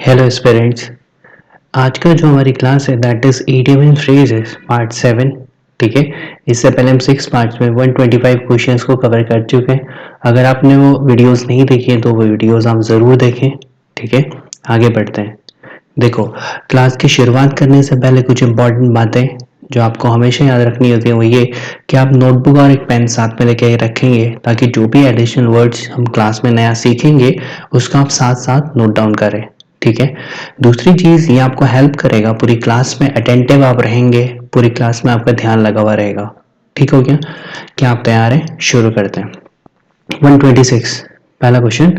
Hello aspirants. आज का जो हमारी क्लास है that is idiom and phrases part 7। ठीक है, इससे पहले हम 6 पार्ट्स में 125 क्वेश्चंस को कवर कर चुके हैं। अगर आपने वो वीडियोस नहीं देखी हैं तो वो वीडियोस आप ज़रूर देखें। ठीक है, आगे बढ़ते हैं। देखो, क्लास की शुरुआत करने से पहले कुछ इंपॉर्टेंट बातें जो आपको हमेशा याद रखनी होती है वो ये कि आप नोटबुक और एक पेन साथ में लेके रखेंगे ताकि जो भी एडिशनल वर्ड्स हम क्लास में नया सीखेंगे उसका आप साथ साथ नोट डाउन करें। ठीक है, दूसरी चीज़ ये आपको हेल्प करेगा, पूरी क्लास में अटेंटिव आप रहेंगे, पूरी क्लास में आपका ध्यान लगा हुआ रहेगा। ठीक हो गया? क्या आप तैयार हैं? शुरू करते हैं। 126 पहला क्वेश्चन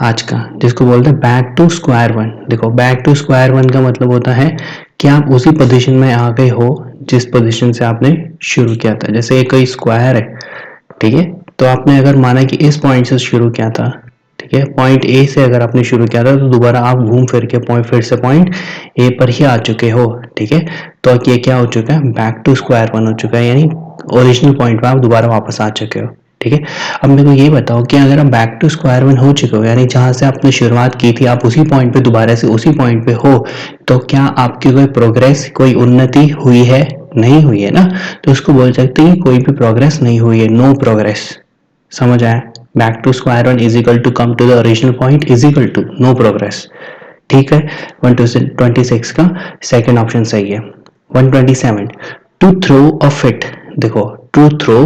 आज का, जिसको बोलते हैं बैक टू स्क्वायर वन। देखो, बैक टू स्क्वायर वन का मतलब होता है कि आप उसी पोजीशन में आ गए हो जिस पोजीशन से आपने शुरू किया था। जैसे ये कोई स्क्वायर है, ठीक है, तो आपने अगर माना कि इस पॉइंट से शुरू किया था, ठीक है, पॉइंट ए से अगर आपने शुरू किया था तो दोबारा आप घूम फिर के पॉइंट फिर से पॉइंट ए पर ही आ चुके हो। ठीक है, तो ये क्या हो चुका है? बैक टू स्क्वायर वन हो चुका है, यानी ओरिजिनल पॉइंट पर आप दोबारा वापस आ चुके हो। ठीक है, अब मेरे को ये बताओ कि अगर आप बैक टू स्क्वायर वन हो चुके हो, यानी जहां से आपने शुरुआत की थी आप उसी पॉइंट पे दोबारा से उसी पॉइंट पे हो, तो क्या आपकी कोई प्रोग्रेस, कोई उन्नति हुई है? नहीं हुई है ना, तो उसको बोल सकते हैं कोई भी प्रोग्रेस नहीं हुई है, नो प्रोग्रेस। समझ आया? Back to square one is equal to come to the original point is equal to no progress. ठीक है, 126 का सेकंड ऑप्शन सही है। 127 टू थ्रो अ फिट। देखो, टू थ्रो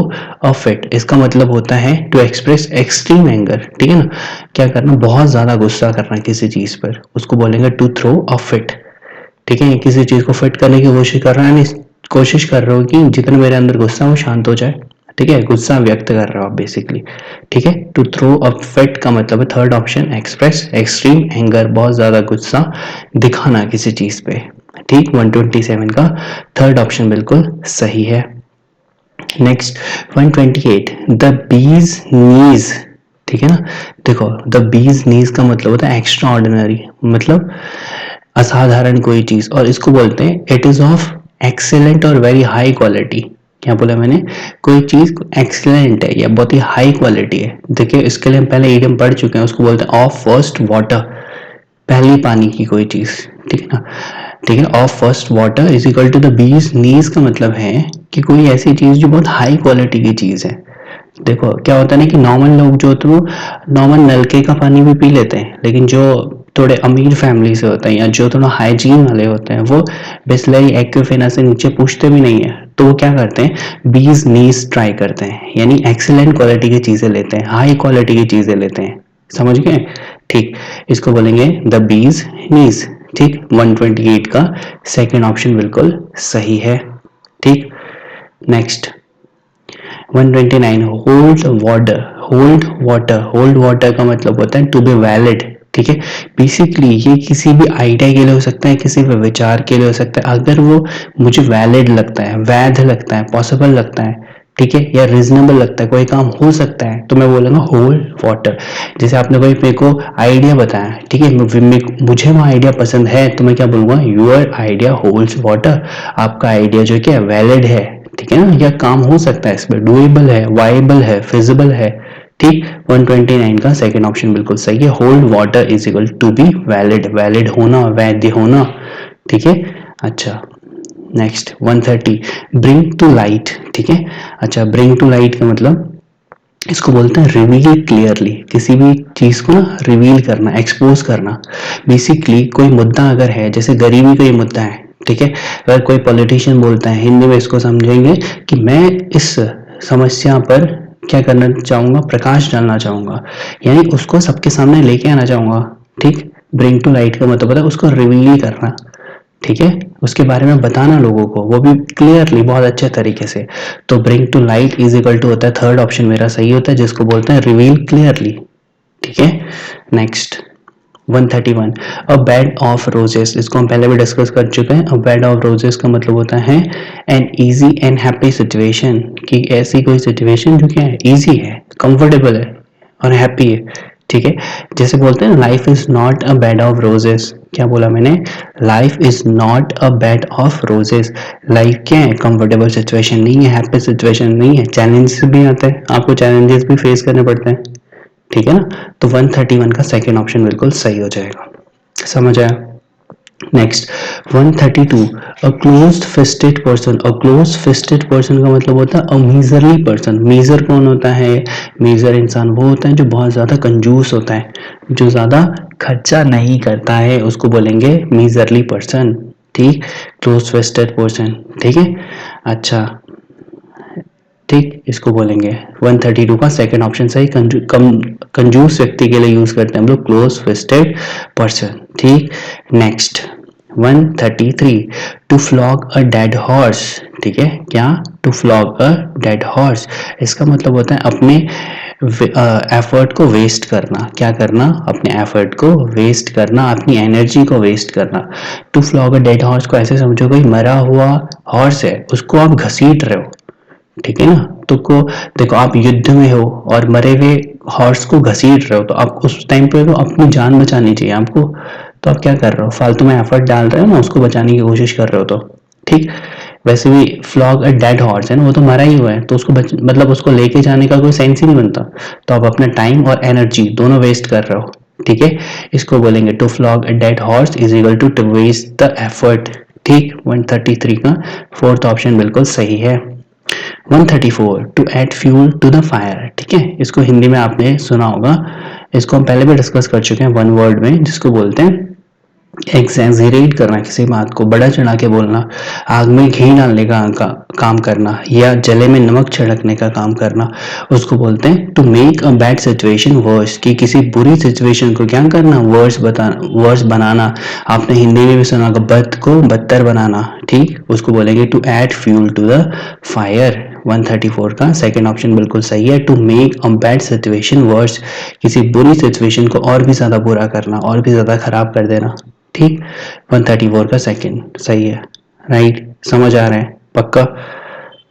अ फिट इसका मतलब होता है टू एक्सप्रेस एक्सट्रीम एंगर। ठीक है ना, क्या करना? बहुत ज्यादा गुस्सा करना किसी चीज पर, उसको बोलेंगे टू थ्रो अ फिट। ठीक है, किसी चीज को फिट करने की कोशिश कर रहा है, कोशिश कर रहे हो कि जितना मेरे अंदर गुस्सा है वो शांत हो जाए। ठीक है, गुस्सा व्यक्त कर रहे हो आप बेसिकली। ठीक है, टू थ्रो अ फिट का मतलब है third option, express extreme anger, बहुत ज्यादा गुस्सा दिखाना किसी चीज पे। ठीक, 127 का थर्ड ऑप्शन बिल्कुल सही है। नेक्स्ट 128 द बीज नीज। ठीक है ना, देखो द बीज नीज का मतलब होता है एक्स्ट्रा ऑर्डिनरी, मतलब असाधारण कोई चीज, और इसको बोलते हैं इट इज ऑफ एक्सीलेंट और वेरी हाई क्वालिटी। क्या बोला मैंने? कोई चीज एक्सीलेंट है या बहुत ही हाई क्वालिटी है। देखिए, इसके लिए हम पहले इडियम पढ़ चुके हैं, उसको बोलते हैं ऑफ फर्स्ट वाटर, पहली पानी की कोई चीज। ठीक है ना, ठीक है, of first water is equal to the bee's knees का मतलब है कि कोई ऐसी चीज जो बहुत हाई क्वालिटी की चीज है। देखो क्या होता है ना कि नॉर्मल लोग जो होते हैं वो नॉर्मल नलके का पानी भी पी लेते हैं, लेकिन जो थोड़े अमीर फैमिली से होते हैं या जो थोड़ा हाइजीन वाले होते हैं वो बिसलरी एक्विफेना से नीचे पूछते भी नहीं है, तो वो क्या करते हैं? बीज नीज ट्राई करते हैं, यानी एक्सीलेंट क्वालिटी की चीजें लेते हैं, हाई क्वालिटी की चीजें लेते हैं। समझ गए? ठीक, इसको बोलेंगे द बीज नीज। ठीक, 128 का सेकेंड ऑप्शन बिल्कुल सही है। ठीक, next 129 hold water. Hold water, hold water का मतलब होता है टू बी वैलिड। ठीक है, बेसिकली ये किसी भी आइडिया के लिए हो सकता है, किसी भी विचार के लिए हो सकता है, अगर वो मुझे वैलिड लगता है, वैध लगता है, पॉसिबल लगता है, ठीक है, या रीजनेबल लगता है, कोई काम हो सकता है, तो मैं बोलूंगा होल्ड वाटर। जैसे आपने कोई मेरे को आइडिया बताया, ठीक है, मुझे वो आइडिया पसंद है, तो मैं क्या बोलूंगा? Your idea holds water. आपका आइडिया जो क्या वैलिड है, ठीक है ना, या काम हो सकता है, इसमें डुएबल है, वाइबल है, फिजिबल है। ठीक, 129 का सेकंड ऑप्शन बिल्कुल सही है, hold water is equal to be valid, valid होना, वैध होना। ठीक है, अच्छा नेक्स्ट 130 ब्रिंग टू लाइट। ठीक है, अच्छा ब्रिंग टू लाइट का मतलब इसको बोलते हैं रिवील क्लियरली, किसी भी चीज को ना रिवील करना, एक्सपोज करना। बेसिकली कोई मुद्दा अगर है, जैसे गरीबी का ये मुद्दा है, ठीक है, अगर कोई पॉलिटिशियन बोलता है, हिंदी में इसको समझेंगे कि मैं इस समस्या पर क्या करना चाहूंगा? प्रकाश डालना चाहूंगा, यानी उसको सबके सामने लेके आना चाहूंगा। ठीक, ब्रिंग टू लाइट का मतलब होता है उसको रिवील करना। ठीक है, उसके बारे में बताना लोगों को, वो भी क्लियरली, बहुत अच्छे तरीके से। तो bring to light is equal to होता है थर्ड ऑप्शन मेरा सही होता है, जिसको बोलते हैं रिवील क्लियरली। ठीक है, next 131 a bed of roses, इसको हम पहले भी डिस्कस कर चुके हैं। अ बेड ऑफ रोजेस का मतलब होता है an easy and happy situation, कि ऐसी कोई सिचुएशन जो क्या है, इजी है, कंफर्टेबल है और हैप्पी है। ठीक है, जैसे बोलते हैं life is not a bed of roses. क्या बोला मैंने? Life is not a bed of roses. Life क्या है? कंफर्टेबल सिचुएशन नहीं है, हैप्पी सिचुएशन नहीं है, चैलेंजेस भी आते हैं, आपको चैलेंजेस भी फेस करने पड़ते हैं। ठीक है ना, तो 131 का सेकेंड ऑप्शन बिल्कुल सही हो जाएगा। समझ आया? Next 132 a closed fisted person. A close fisted person का मतलब होता है अ मीजरली पर्सन। मीजर कौन होता है? मीजर इंसान वो होता है जो बहुत ज़्यादा कंजूस होता है, जो ज़्यादा खर्चा नहीं करता है, उसको बोलेंगे मीजरली पर्सन। ठीक, क्लोज फिस्टेड पर्सन। ठीक है, अच्छा ठीक, इसको बोलेंगे 132 का सेकंड ऑप्शन सही। कंजूस व्यक्ति के लिए यूज करते हैं हम लोग क्लोज फिस्टेड पर्सन। ठीक, next 133 to flog a dead horse. ठीक है, क्या? To flog a dead horse, इसका मतलब होता है अपने एफर्ट को वेस्ट करना। क्या करना? अपने एफर्ट को वेस्ट करना, अपनी एनर्जी को वेस्ट करना। To flog a dead horse को ऐसे समझो कोई मरा हुआ हॉर्स है, उसको आप घसीट रहे हो। ठीक है ना? तो को देखो, आप युद्ध में हो और मरे हुए हॉर्स को घसीट रहे हो, तो आप उस टाइम पे तो अपनी जान बचानी चाहिए आपको, तो आप क्या कर रहे हो? फालतू में एफर्ट डाल रहे हो ना, उसको बचाने की कोशिश कर रहे हो। तो ठीक, वैसे भी फ्लॉग अ डेड हॉर्स है ना, वो तो मरा ही हुआ है, तो उसको मतलब उसको लेके जाने का कोई सेंस ही नहीं बनता। तो आप अपना टाइम और एनर्जी दोनों वेस्ट कर रहे हो। ठीक है, इसको बोलेंगे to flog a dead horse is equal to waste the effort. ठीक, 133 का फोर्थ ऑप्शन बिल्कुल सही है। 134 to add fuel to the fire. ठीक है, इसको हिंदी में आपने सुना होगा, इसको हम पहले भी डिस्कस कर चुके हैं वन वर्ड में, जिसको बोलते हैं एक्सैजरेट करना, किसी बात को बड़ा चढ़ा के बोलना, आग में घी डालने का काम करना, या जले में नमक छिड़कने का काम करना, उसको बोलते हैं to make a bad situation worse. कि किसी बुरी सिचुएशन को क्या करना? वर्स बनाना। आपने हिंदी में भी सुना होगा, बद को बदतर बनाना। ठीक, उसको बोलेंगे to add fuel to the fire. 134 का सेकंड ऑप्शन बिल्कुल सही है, to make a bad situation worse, किसी बुरी सिचुएशन को और भी ज्यादा बुरा करना, और भी ज्यादा खराब कर देना। ठीक, 134 का सेकंड सही है। राइट, समझ आ रहा है पक्का?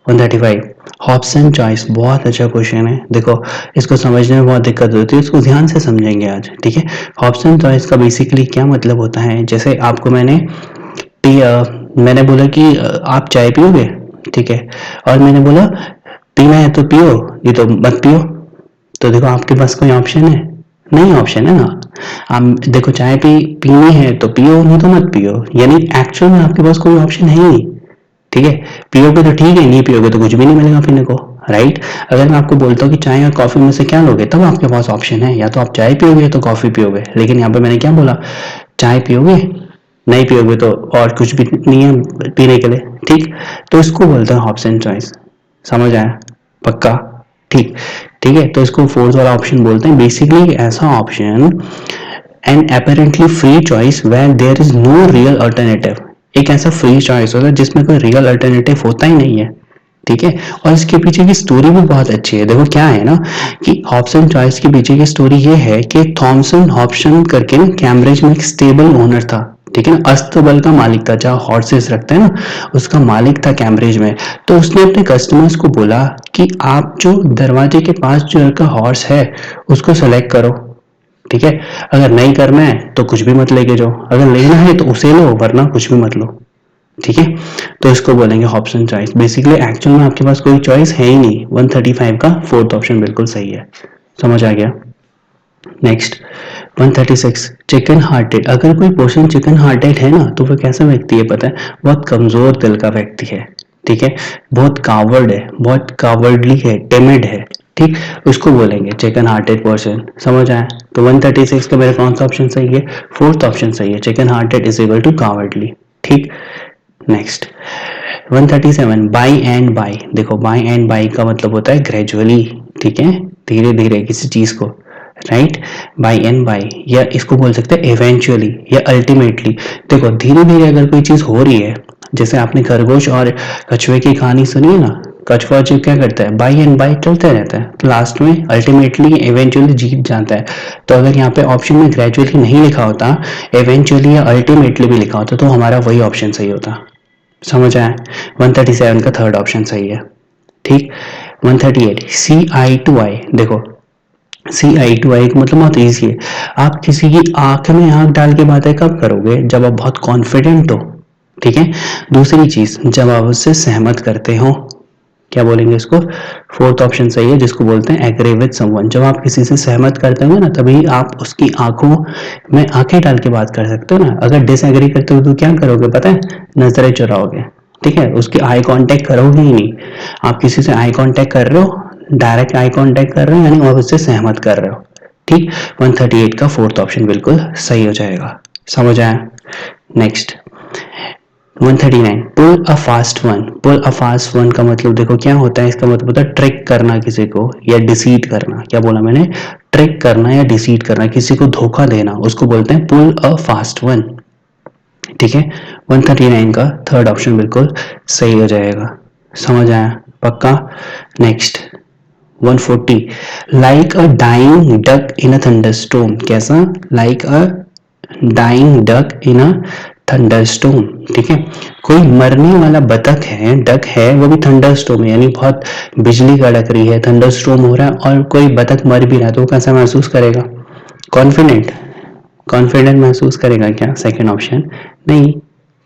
135 हॉब्स एंड चॉइस, बहुत अच्छा क्वेश्चन है। देखो, इसको समझने में बहुत दिक्कत होती है, इसको ध्यान से समझेंगे आज। ठीक है, हॉब्स एंड चॉइस का बेसिकली क्या मतलब होता है? जैसे आपको मैंने बोला कि आप चाय पियोगे, ठीक है, और मैंने बोला पीना है तो पियो, ये तो मत पियो। तो देखो, आपके पास कोई ऑप्शन है? नहीं ऑप्शन है ना। आप देखो, चाय पीनी है तो पियो, नहीं तो मत पियो, यानी एक्चुअल में आपके पास कोई ऑप्शन है ही नहीं। ठीक है, पियोगे तो ठीक है, नहीं पियोगे तो कुछ भी नहीं मिलेगा पीने को। राइट, अगर मैं आपको बोलता हूँ कि चाय और कॉफी में से क्या लोगे, तब आपके पास ऑप्शन है, या तो आप चाय पियोगे या तो कॉफी पियोगे। लेकिन यहाँ पे मैंने क्या बोला? चाय पियोगे, नहीं पियोगे तो और कुछ भी नहीं है पीने के लिए। ठीक, तो इसको बोलते हैं हॉब्स एंड चॉइस। समझ आया पक्का? ठीक, ठीक है, तो इसको फोर्थ वाला ऑप्शन बोलते हैं। बेसिकली ऐसा option and apparently free choice where there is no real alternative. एक ऐसा फ्री चॉइस होता है जिसमें कोई रियल अल्टरनेटिव होता ही नहीं है। ठीक है, और इसके पीछे की स्टोरी भी बहुत अच्छी है। देखो क्या है ना, कि हॉब्सन चॉइस के पीछे की स्टोरी ये है कि थॉमसन हॉब्सन करके ना कैम्ब्रिज में एक स्टेबल ओनर था। ठीक है ना, अस्तबल का मालिक था, जहाँ हॉर्सेस रखते हैं ना, उसका मालिक था कैम्ब्रिज में। तो उसने अपने कस्टमर्स को बोला कि आप जो दरवाजे के पास जो का हॉर्स है, उसको सेलेक्ट करो। ठीक है, अगर नहीं करना है तो कुछ भी मत लेके जाओ, अगर लेना है तो उसे लो, वरना कुछ भी मत लो। ठीक है, तो इसको बोलेंगे ऑप्शन चॉइस। बेसिकली एक्चुअल में आपके पास कोई चॉइस है ही नहीं। 135 का फोर्थ ऑप्शन बिल्कुल सही है। समझ आ गया? Next 136 chicken hearted. अगर कोई पर्सन चिकन हार्टेड है ना, तो वो कैसा व्यक्ति है पता है? बहुत कमजोर दिल का व्यक्ति है। ठीक है, बहुत कावर्ड है, बहुत कावर्डली है, टिमिड है। ठीक, उसको बोलेंगे चिकन हार्टेड पर्सन। समझ आया? तो 136 का मेरा कौन सा ऑप्शन सही है? फोर्थ ऑप्शन सही है, chicken hearted is equal to cowardly. ठीक, नेक्स्ट 137 बाई एंड बाई। देखो, बाई एंड बाई का मतलब होता है ग्रेजुअली। ठीक है, धीरे धीरे किसी चीज को। राइट, बाई एंड बाई, या इसको बोल सकते हैं इवेंचुअली या अल्टीमेटली। देखो, धीरे धीरे अगर कोई चीज हो रही है, जैसे आपने खरगोश और कछुए की कहानी सुनी है ना, कछुआ जो क्या करता है, बाई एंड बाई चलते रहता है, लास्ट में अल्टीमेटली इवेंचुअली जीत जाता है। तो अगर यहाँ पे ऑप्शन में ग्रेजुअली नहीं लिखा होता, इवेंचुअली या अल्टीमेटली भी लिखा होता, तो हमारा वही ऑप्शन सही होता। समझ आया? 137 का थर्ड ऑप्शन सही है। ठीक, 138 सी आई टू आई। देखो, सी आई टू आई का मतलब बहुत ईजी है। आप किसी की आंख में आंख डाल के बातें कब करोगे? जब आप बहुत कॉन्फिडेंट हो। ठीक है, दूसरी चीज, जब आप उससे सहमत करते हो। क्या बोलेंगे इसको? फोर्थ ऑप्शन सही है, जिसको बोलते हैं एग्री विद समवन। जब आप किसी से सहमत करते हो ना, तभी आप उसकी आंखों में आंखें डाल के बात कर सकते हो ना। अगर डिसएग्री करते हो तो क्या करोगे पता है? नजरें चुराओगे, ठीक है, उसकी आई कांटेक्ट करोगे ही नहीं। आप किसी से आई कांटेक्ट कर रहे हो, डायरेक्ट आई कांटेक्ट कर रहे हो, यानी आप उससे सहमत कर रहे हो, ठीक। 138 का फोर्थ ऑप्शन बिल्कुल सही हो जाएगा। समझ आया? Next 139, pull a fast one. Pull a fast one का मतलब देखो क्या होता है, इसका मतलब होता है ट्रिक करना किसी को या डिसीट करना। क्या बोला मैंने? ट्रिक करना या डिसीट करना, किसी को धोखा देना, उसको बोलते हैं पुल अ फास्ट वन, ठीक है। 139 का थर्ड ऑप्शन बिल्कुल सही हो जाएगा। समझ आया? पक्का? Next 140, like a dying duck in a thunderstorm. कैसा? Like a dying duck in a thunderstorm, ठीक है। कोई मरने वाला बतख है, डक है, वो भी थंडरस्टॉर्म यानी बहुत बिजली कड़क रही है, थंडरस्टॉर्म हो रहा है और कोई बतख मर भी रहा है, तो वो कैसा महसूस करेगा? कॉन्फिडेंट, कॉन्फिडेंट महसूस करेगा क्या? सेकंड ऑप्शन नहीं,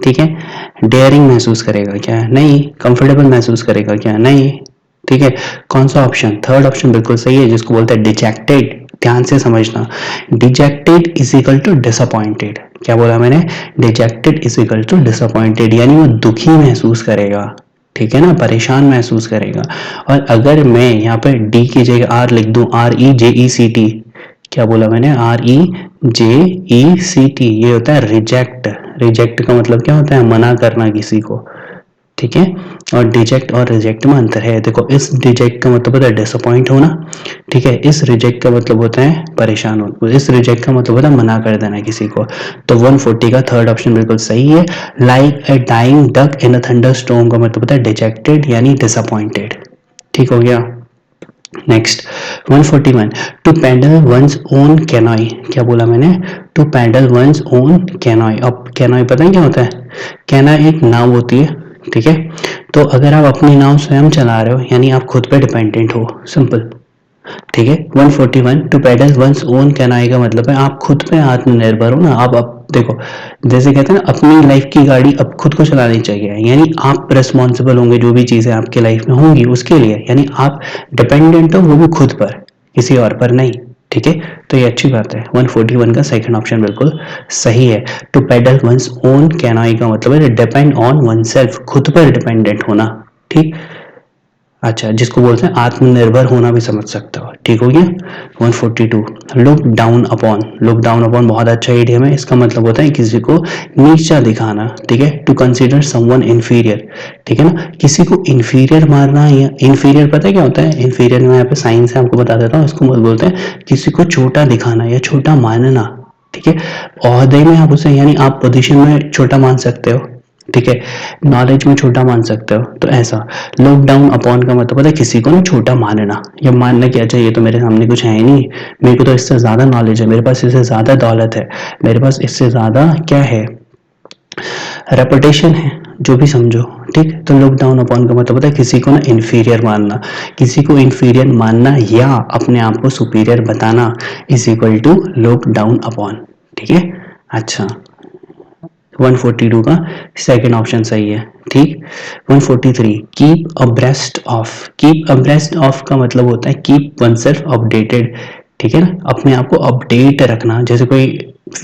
ठीक है। डेयरिंग महसूस करेगा क्या? नहीं। कंफर्टेबल महसूस करेगा क्या? नहीं, ठीक है। कौन सा ऑप्शन? थर्ड ऑप्शन बिल्कुल सही है, जिसको बोलते हैं डिजेक्टेड। ध्यान से समझना, dejected is equal to disappointed. क्या बोला मैंने? Dejected is equal to disappointed, यानी वो दुखी महसूस करेगा, ठीक है ना, परेशान महसूस करेगा। और अगर मैं यहाँ पे डी की जगह आर लिख दूं, REJECT, क्या बोला मैंने? REJECT, ये होता है रिजेक्ट। रिजेक्ट का मतलब क्या होता है? मना करना किसी को, ठीक है। और डिजेक्ट और रिजेक्ट में अंतर है। देखो, इस डिजेक्ट का मतलब होता है डिसअपॉइंट होना, ठीक है। इस रिजेक्ट का मतलब होता है परेशान होना, इस रिजेक्ट का मतलब होता है मना कर देना किसी को। तो 140 का थर्ड ऑप्शन बिल्कुल सही है। Like a dying duck in a thunderstorm का मतलब होता है डिजेक्टेड यानी डिसअपॉइंटेड, ठीक हो गया। Next 141, to paddle one's own canoe. क्या बोला मैंने? To paddle one's own canoe. अब कैनॉय पता है क्या होता है? कैनॉय एक नाव होती है, ठीक है। तो अगर आप अपनी नाव स्वयं चला रहे हो, यानी आप खुद पे डिपेंडेंट हो, सिंपल, ठीक है। 141, टू पैडल वंस ओन कैनॉय का मतलब है आप खुद पे आत्मनिर्भर हो ना। आप देखो, जैसे कहते हैं ना, अपनी लाइफ की गाड़ी अब खुद को चलानी चाहिए, यानी आप रिस्पॉन्सिबल होंगे जो भी चीजें आपके लाइफ में होंगी उसके लिए, यानी आप डिपेंडेंट हो, वो भी खुद पर, किसी और पर नहीं, ठीक है। तो ये अच्छी बात है। 141 का सेकंड ऑप्शन बिल्कुल सही है। टू पैडल वंस ओन कैनॉय का मतलब है डिपेंड ऑन वन सेल्फ, खुद पर डिपेंडेंट होना, ठीक। अच्छा, जिसको बोलते हैं आत्मनिर्भर होना भी समझ सकते हो, ठीक हो गया। 142, look down upon. Look down upon बहुत अच्छा इडियम है, इसका मतलब होता है किसी को नीचा दिखाना, ठीक है। टू कंसीडर समवन इन्फीरियर, ठीक है ना, किसी को इन्फीरियर मानना। या इन्फीरियर पता है क्या होता है? इन्फीरियर में यहाँ पे साइंस है, आपको बता देता हूँ, इसको बोलते हैं किसी को छोटा दिखाना या छोटा मानना, ठीक है। ओहदे में आप उसे, यानी आप पोजीशन में छोटा मान सकते हो, ठीक है, नॉलेज में छोटा मान सकते हो, तो ऐसा। लुक डाउन अपॉन का मतलब है किसी को ना छोटा मानना, या मानना क्या चाहिए, तो मेरे सामने कुछ है ही नहीं, मेरे को तो इससे ज्यादा नॉलेज है, मेरे पास इससे ज्यादा दौलत है, मेरे पास इससे ज्यादा क्या है, रेपुटेशन है, जो भी समझो, ठीक। तो लुक डाउन अपॉन का मतलब होता है किसी को ना इन्फीरियर मानना, किसी को इन्फीरियर मानना या अपने आप को सुपीरियर बताना is equal to look down upon, ठीक है। अच्छा, 142 का सेकंड ऑप्शन सही है, ठीक। 143, keep abreast of. Keep abreast of का मतलब होता है कीप वन सेल्फ अपडेटेड, ठीक है ना, अपने आप को अपडेट रखना। जैसे कोई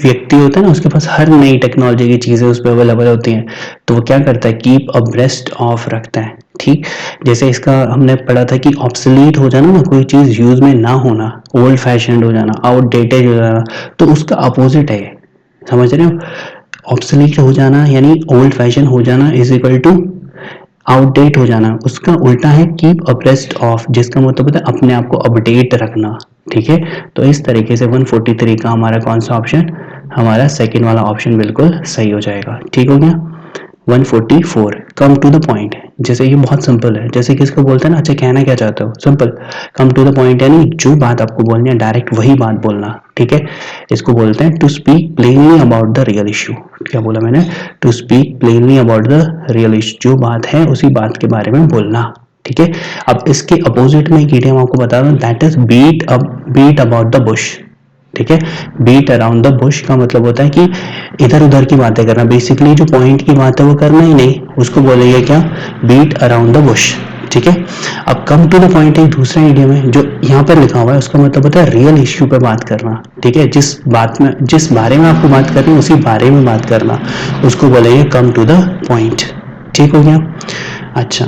व्यक्ति होता है ना, उसके पास हर नई टेक्नोलॉजी की चीजें उस पर अवेलेबल होती हैं, तो वो क्या करता है? कीप अब्रेस्ट ऑफ रखता है, ठीक। जैसे इसका हमने पढ़ा था कि ऑब्सोलीट हो जाना ना, कोई चीज यूज में ना होना, ओल्ड फैशन्ड हो जाना, आउटडेटेड हो जाना, तो उसका अपोजिट है, समझ रहे हो? ऑब्सोलीट हो जाना यानी ओल्ड फैशन हो जाना इज इक्वल टू आउटडेट हो जाना, उसका उल्टा है कीप अब्रेस्ट ऑफ, जिसका मतलब होता है अपने आप को अपडेट रखना, ठीक है। तो इस तरीके से 143 का हमारा कौन सा ऑप्शन? हमारा सेकंड वाला ऑप्शन बिल्कुल सही हो जाएगा, ठीक हो गया। 144, कम टू द पॉइंट। जैसे ये बहुत सिंपल है, जैसे किसको बोलते हैं ना, अच्छा कहना क्या चाहते हो, simple, come to the point, यानी जो बात आपको बोलनी है डायरेक्ट वही बात बोलना, ठीक है। इसको बोलते हैं to speak plainly about the real issue. क्या बोला मैंने? To speak plainly about the real issue, जो बात है उसी बात के बारे में बोलना, ठीक है। अब इसके अपोजिट में एक इडियम आपको बता दूं, that is beat about the bush, ठीक है। बीट अराउंड द बुश का मतलब होता है कि इधर उधर की बातें करना, बेसिकली जो पॉइंट की बात है वो करना ही नहीं, उसको बोलेंगे क्या? बीट अराउंड द बुश, ठीक है। अब कम टू द पॉइंट एक दूसरा इडियम है जो यहाँ पर लिखा हुआ है, उसका मतलब होता है रियल इश्यू पे बात करना, ठीक है। जिस बारे में आपको बात करनी है उसी बारे में बात करना, उसको बोलेंगे कम टू द पॉइंट। ठीक हो गया। अच्छा,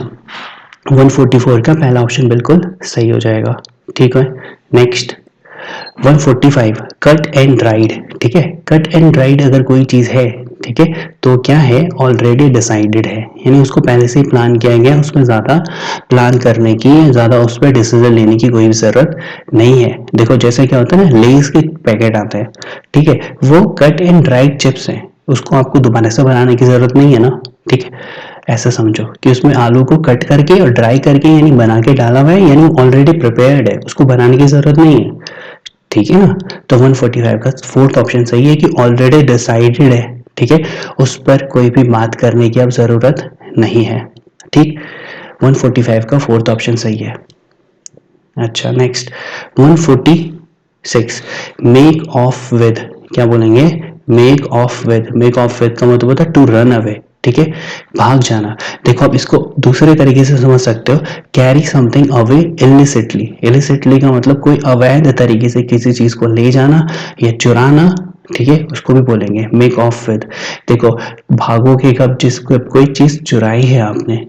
144 का पहला ऑप्शन बिल्कुल सही हो जाएगा। ठीक है। Next 145 cut and dried. ठीक है, कट एंड ड्राइड अगर कोई चीज है, ठीक है, तो क्या है, ऑलरेडी डिसाइडेड है, यानी उसको पहले से ही प्लान किया गया, उसमें ज्यादा प्लान करने की, ज्यादा उस पर डिसीजन लेने की कोई भी जरूरत नहीं है। देखो जैसे क्या होता है ना, लेज के पैकेट आते हैं, ठीक है, वो कट एंड ड्राइड चिप्स हैं, उसको आपको दोबारा से बनाने की जरूरत नहीं है ना। ठीक है, ऐसा समझो कि उसमें आलू को कट करके और ड्राई करके यानी बना के डाला हुआ है, यानी ऑलरेडी प्रिपेयर्ड है, उसको बनाने की जरूरत नहीं है। ठीक है ना। तो 145 का फोर्थ ऑप्शन सही है कि ऑलरेडी डिसाइडेड है, ठीक है, उस पर कोई भी बात करने की अब जरूरत नहीं है। ठीक, 145 का फोर्थ ऑप्शन सही है। अच्छा, नेक्स्ट 146 मेक ऑफ विद, क्या बोलेंगे, make off with. Make off with का मतलब होता है टू रन अवे, ठीक है, भाग जाना। देखो आप इसको दूसरे तरीके से समझ सकते हो, कैरी समथिंग अवे इलिसिटली। इलिसिटली का मतलब कोई अवैध तरीके से किसी चीज को ले जाना या चुराना, ठीक है, उसको भी बोलेंगे मेक ऑफ विद। देखो भागोगे कब, जिसको कोई चीज चुराई है आपने,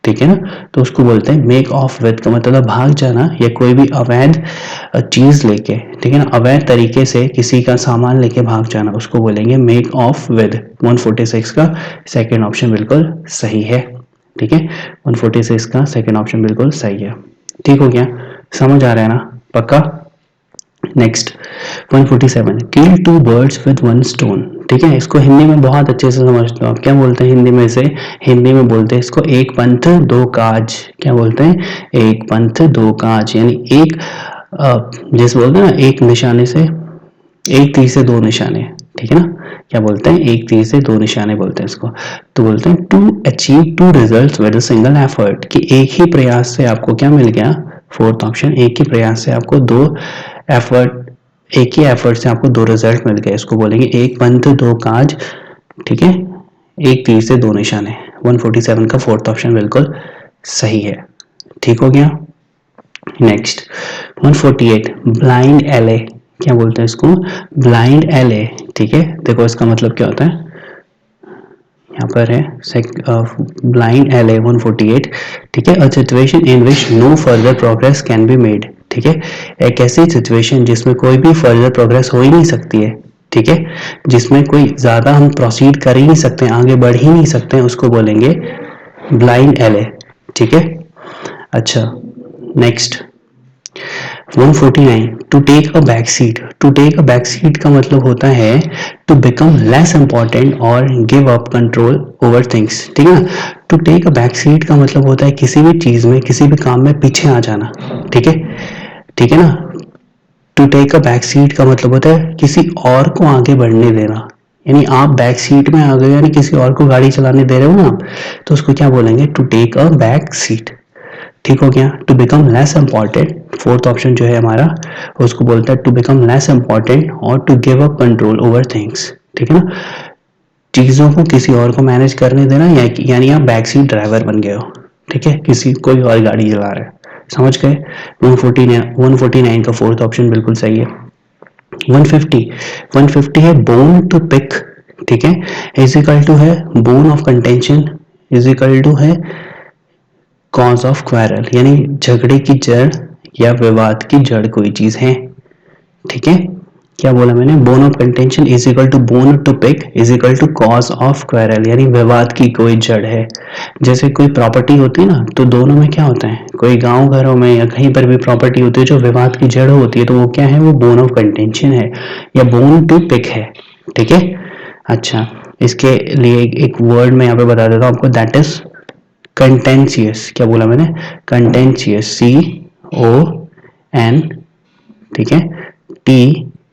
ठीक है ना, तो उसको बोलते हैं मेक ऑफ विद, का मतलब भाग जाना या कोई भी अवैध चीज लेके, ठीक है ना, अवैध तरीके से किसी का सामान लेके भाग जाना, उसको बोलेंगे मेक ऑफ विद। 146 का सेकेंड ऑप्शन बिल्कुल सही है। ठीक है, 146 का सेकेंड ऑप्शन बिल्कुल सही है। ठीक हो गया, समझ आ रहा है ना, पक्का। Next 147 kill two birds with one stone. ठीक है, इसको हिंदी में बहुत अच्छे से समझते हो आप। क्या बोलते हैं हिंदी में से, हिंदी में बोलते हैं इसको एक पंथ दो काज। क्या बोलते हैं, एक पंथ दो काज, यानी एक जैसे बोलते हैं ना, एक निशाने से, एक तीर से दो निशाने, ठीक है ना। क्या बोलते हैं, एक तीर से दो निशाने बोलते हैं इसको। तो बोलते हैं to achieve two results with a single effort, कि एक ही प्रयास से आपको क्या मिल गया, फोर्थ ऑप्शन, एक ही प्रयास से आपको दो एफर्ट, एक ही एफर्ट से आपको दो रिजल्ट मिल गए, इसको बोलेंगे एक पंथ दो काज। ठीक है, एक तीर से दो निशाने। 147 का फोर्थ ऑप्शन बिल्कुल सही है। ठीक हो गया। नेक्स्ट 148 ब्लाइंड एले। क्या बोलते हैं इसको, ब्लाइंड एले। ठीक है, देखो इसका मतलब क्या होता है, यहाँ पर है ब्लाइंड एले 148। ठीक है, a situation in which no further progress can be made. ठीक है, एक ऐसी सिचुएशन जिसमें कोई भी फर्दर प्रोग्रेस हो ही नहीं सकती है, ठीक है, जिसमें कोई ज्यादा हम प्रोसीड कर ही नहीं सकते, आगे बढ़ ही नहीं सकते, उसको बोलेंगे ब्लाइंड एले। ठीक है। अच्छा, next 149 to take a back seat. To take a back seat का मतलब होता है टू बिकम लेस इंपॉर्टेंट और give up control over things. ठीक है ना, to take a back seat का मतलब होता है किसी भी चीज में, किसी भी काम में पीछे आ जाना। ठीक है, ठीक है ना। To take a back seat का मतलब होता है किसी और को आगे बढ़ने देना, यानी आप बैक सीट में आ गए, यानी किसी और को गाड़ी चलाने दे रहे हो ना आप, तो उसको क्या बोलेंगे, to take a back seat. ठीक हो गया। To become less important, fourth option जो है हमारा, उसको बोलता है टू बिकम लेस इंपॉर्टेंट और to give up control over things. ठीक है ना, चीजों को किसी और को मैनेज करने देना, यानी आप बैक सीट ड्राइवर बन गए हो। ठीक है, किसी कोई और गाड़ी चला रहा है, समझ गए। 149 का फोर्थ ऑप्शन बिल्कुल सही है। 150 150 है बोन टू पिक। ठीक है, इज इक्वल टू है bone of contention, is equal to है कॉज ऑफ क्वारल, यानी झगड़े की जड़ या विवाद की जड़ कोई चीज है। ठीक है, क्या बोला मैंने, bone of contention is equal to bone to pick is equal to cause of quarrel, यानी विवाद की कोई जड़ है। जैसे कोई प्रॉपर्टी होती है ना, तो दोनों में क्या होता है, कोई गांव घरों में या कहीं पर भी प्रॉपर्टी होती है जो विवाद की जड़ होती है, तो वो क्या है, वो बोन ऑफ कंटेंशन है या बोन टू पिक है। ठीक है। अच्छा, इसके लिए एक वर्ड में यहाँ पे बता देता हूँ आपको, दैट इज कंटेंशियस। क्या बोला मैंने, कंटेंशियस, CON, ठीक है, TENTIOUS।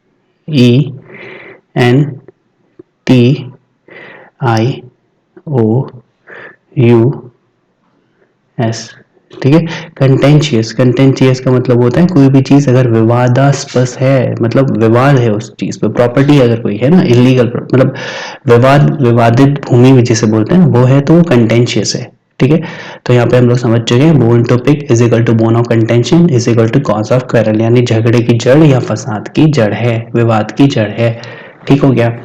ठीक है, कंटेंशियस, कंटेंशियस का मतलब होता है कोई भी चीज अगर विवादास्पद है, मतलब विवाद है उस चीज पे, प्रॉपर्टी अगर कोई है ना इलीगल, मतलब विवादित भूमि जिसे बोलते हैं वो है, तो वो कंटेंशियस है। ठीक है। तो यहाँ पे हम लोग समझ चुके हैं bone to pick is equal to bone of contention is equal to cause of quarrel, यानी झगड़े की जड़ या फसाद की जड़ है, विवाद की जड़ है। ठीक हो गया।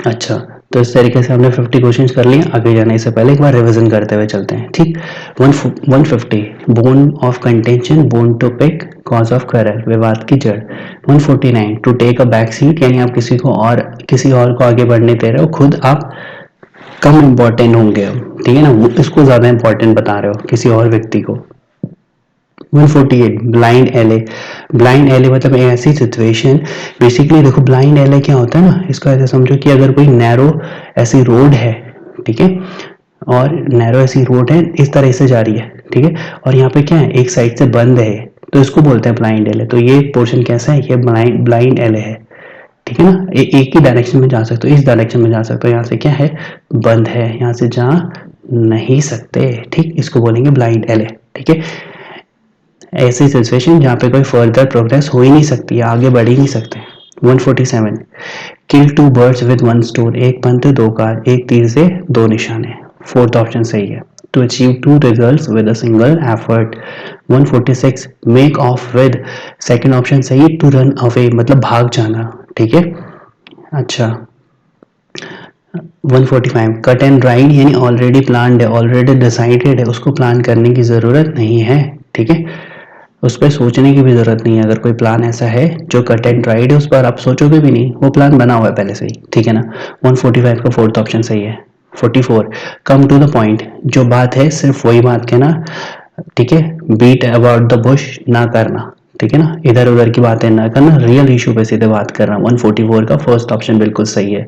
अच्छा, तो इस तरीके से हमने 50 क्वेश्चंस कर लिए। आगे जाने से पहले एक बार रिवीजन करते हुए चलते हैं। ठीक, 150 bone of contention, bone to pick, cause of quarrel, विवाद की जड़। 149 to take a back seat, यानी आप किसी और को आगे बढ़ने दे रहे हो, खुद आप कम इम्पोर्टेंट होंगे। ठीक है ना, इसको ज्यादा इम्पोर्टेंट बता रहे हो किसी और व्यक्ति को। 148 ब्लाइंड एले। ब्लाइंड एले मतलब ऐसी सिचुएशन, बेसिकली देखो ब्लाइंड एले क्या होता है ना, इसको ऐसे समझो कि अगर कोई नैरो ऐसी रोड है, ठीक है, और नैरो ऐसी रोड है इस तरह से जा रही है, ठीक है, और यहाँ पे क्या है, एक साइड से बंद है, तो इसको बोलते हैं ब्लाइंड एले। तो ये पोर्शन कैसा है, ये ब्लाइंड एले है। ठीक है ना, एक ही डायरेक्शन में जा सकते हो, इस डायरेक्शन में जा सकते हो, यहाँ से क्या है, बंद है, यहाँ से जा नहीं सकते। ठीक, इसको बोलेंगे ब्लाइंड एले। ठीक है, ऐसी सिचुएशन जहाँ पे कोई फर्दर प्रोग्रेस हो ही नहीं सकती, आगे बढ़ ही नहीं सकते। 147 kill two birds with one stone, एक पंथ दो कार, एक तीर से दो निशाने। फोर्थ ऑप्शन सही है। To achieve two results with a single effort. 146 make off with, second option सही है, टू रन अवे मतलब भाग जाना। ठीक है। अच्छा, 145 कट एंड राइड, यानी ऑलरेडी प्लान्ड है, ऑलरेडी डिसाइडेड है, उसको प्लान करने की जरूरत नहीं है। ठीक है, उस पर सोचने की भी जरूरत नहीं है। अगर कोई प्लान ऐसा है जो कट एंड राइड है, उस पर आप सोचोगे भी नहीं, वो प्लान बना हुआ है पहले से ही। ठीक है ना। 145 का फोर्थ ऑप्शन सही है। 44 कम टू द पॉइंट, जो बात है सिर्फ वही बात कहना। ठीक है, बीट अबाउट द बुश ना करना। ठीक है ना, इधर उधर की बातें ना करना, रियल इशू पे सीधे बात करना। 144 का फर्स्ट ऑप्शन बिल्कुल सही है।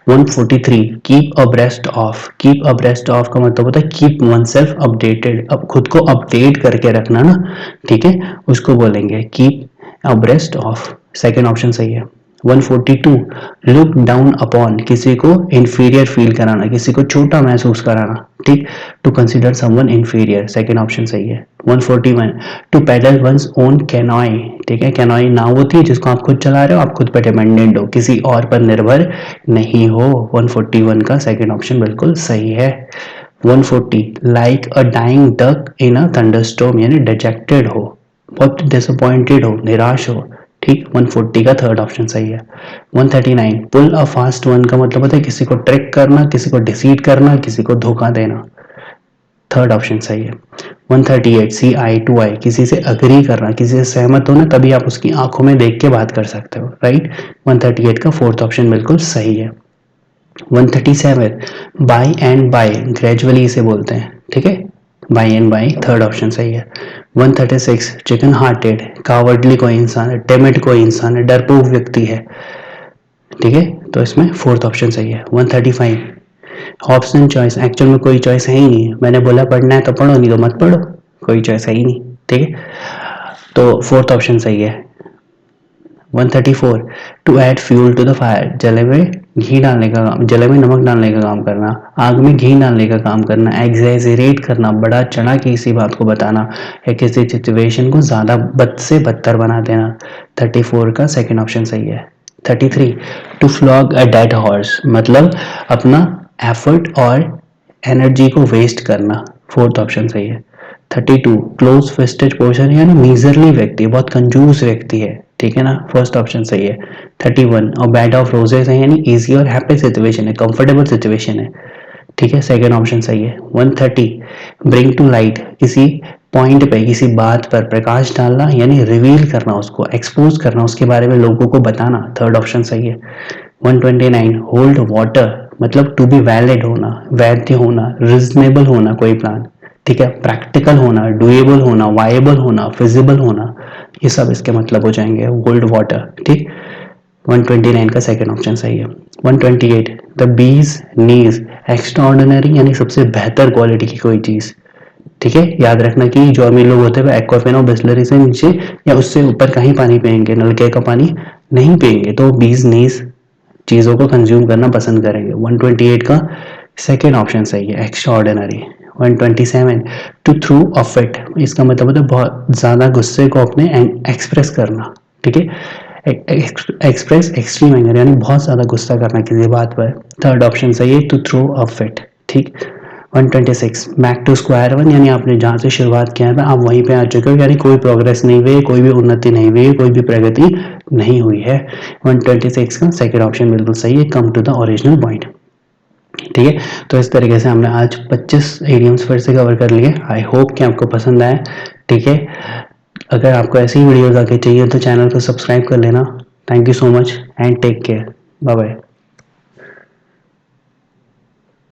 143 keep abreast of, keep abreast of का मतलब होता है कीप वन सेल्फ अपडेटेड, अब खुद को अपडेट करके रखना ना। ठीक है, उसको बोलेंगे keep abreast of, second option सही है। 142 लुक डाउन अपॉन, किसी को इंफीरियर फील कराना, किसी को छोटा महसूस कराना। ठीक, to consider someone inferior, second option सही है। 141 to paddle one's own canoe. ठीक है, कैनॉय नाव होती है जिसको आप खुद चला रहे हो, आप खुद पर डिपेंडेंट हो, किसी और पर निर्भर नहीं हो। 141 का सेकेंड ऑप्शन बिल्कुल सही है। 140 like a dying duck in a thunderstorm, यानी डिजेक्टेड हो, बहुत डिसअपॉइंटेड हो, निराश हो। ठीक, 140 का थर्ड ऑप्शन सही है। 139 पुल अ फास्ट वन का मतलब होता है किसी को ट्रिक करना, किसी को डिसीट करना, किसी को धोखा देना। थर्ड ऑप्शन सही है। 138 सी आई टू आई, किसी से अग्री करना, किसी से सहमत होना, तभी आप उसकी आंखों में देख के बात कर सकते हो। राइट, 138 का फोर्थ ऑप्शन बिल्कुल सही है। 137 बाय एंड बाय, ग्रेजुअली इसे बोलते हैं। ठीक है, by and by, third option सही है। 136 चिकन हार्टेड, कावर्डली कोई इंसान है, टेमिड कोई इंसान है, डरपोक व्यक्ति है। ठीक है, तो इसमें फोर्थ ऑप्शन सही है। 135 ऑप्शन चॉइस, एक्चुअल में कोई चॉइस है ही नहीं, मैंने बोला पढ़ना है तो पढ़ो, नहीं तो मत पढ़ो, कोई चॉइस है ही नहीं। ठीक है, तो फोर्थ ऑप्शन सही है। 134 to add fuel to the fire, जले में घी डालने का काम, जले में नमक डालने का काम करना, आग में घी डालने का काम करना, एग्जैजरेट करना, बड़ा चढ़ा के इसी बात को बताना, या किसी सिचुएशन को ज्यादा बद से बदतर बना देना। 34 का सेकंड ऑप्शन सही है। 33 to flog a dead horse, मतलब अपना एफर्ट और एनर्जी को वेस्ट करना, फोर्थ ऑप्शन सही है। 32 क्लोज फिस्टेड पर्सन, यानी मीजरली व्यक्ति, बहुत कंजूस व्यक्ति है। ठीक है ना, फर्स्ट ऑप्शन सही है। 31 और बेड ऑफ रोजेस है, यानी इजी और हैप्पी सिचुएशन है, कंफर्टेबल सिचुएशन है। ठीक है, सेकंड ऑप्शन सही है। 130 ब्रिंग टू लाइट, किसी पॉइंट पे, किसी बात पर प्रकाश डालना, यानी रिवील करना, उसको एक्सपोज करना, उसके बारे में लोगों को बताना, थर्ड ऑप्शन सही है। 129 होल्ड वाटर, मतलब टू बी वैलिड होना, वैध होना, रिजनेबल होना कोई प्लान। ठीक है, प्रैक्टिकल होना, डुएबल होना, वायबल होना, फिजिबल होना, ये सब इसके मतलब हो जाएंगे होल्ड वाटर। ठीक, 129 का सेकंड ऑप्शन सही है। 128 द बीज नीज एक्स्ट्राऑर्डिनरी, यानी सबसे बेहतर क्वालिटी की कोई चीज। ठीक है, याद रखना कि जो अमीर लोग होते हैं वो एक्वाफिना और बिस्लरी से नीचे या उससे ऊपर का ही पानी पियेंगे, नलके का पानी नहीं पियेंगे, तो बीज नीज चीजों को कंज्यूम करना पसंद करेंगे। 128 का सेकेंड ऑप्शन सही है, extraordinary. 127 to throw a fit, इसका मतलब होता है बहुत ज्यादा गुस्से को अपने एक्सप्रेस करना। ठीक है, एक्सप्रेस एक्सट्रीम एंगर, यानी बहुत ज्यादा गुस्सा करना किसी बात पर, थर्ड ऑप्शन सही है, टू थ्रो अ फिट। ठीक, 126 बैक टू स्क्वायर वन, यानी आपने जहाँ से शुरुआत किया था आप वहीं पे आ चुके हो, यानी कोई प्रोग्रेस नहीं हुई है, कोई भी उन्नति नहीं हुई है, कोई भी प्रगति नहीं हुई है। 126 का सेकंड ऑप्शन बिल्कुल सही है, come to the original point. ठीक है, तो इस तरीके से हमने आज 25 इडियम्स फिर से कवर कर लिए। आई होप कि आपको पसंद आए। ठीक है, अगर आपको ऐसी ही वीडियोस आगे चाहिए तो चैनल को सब्सक्राइब कर लेना। Thank you so much and take care. Bye bye.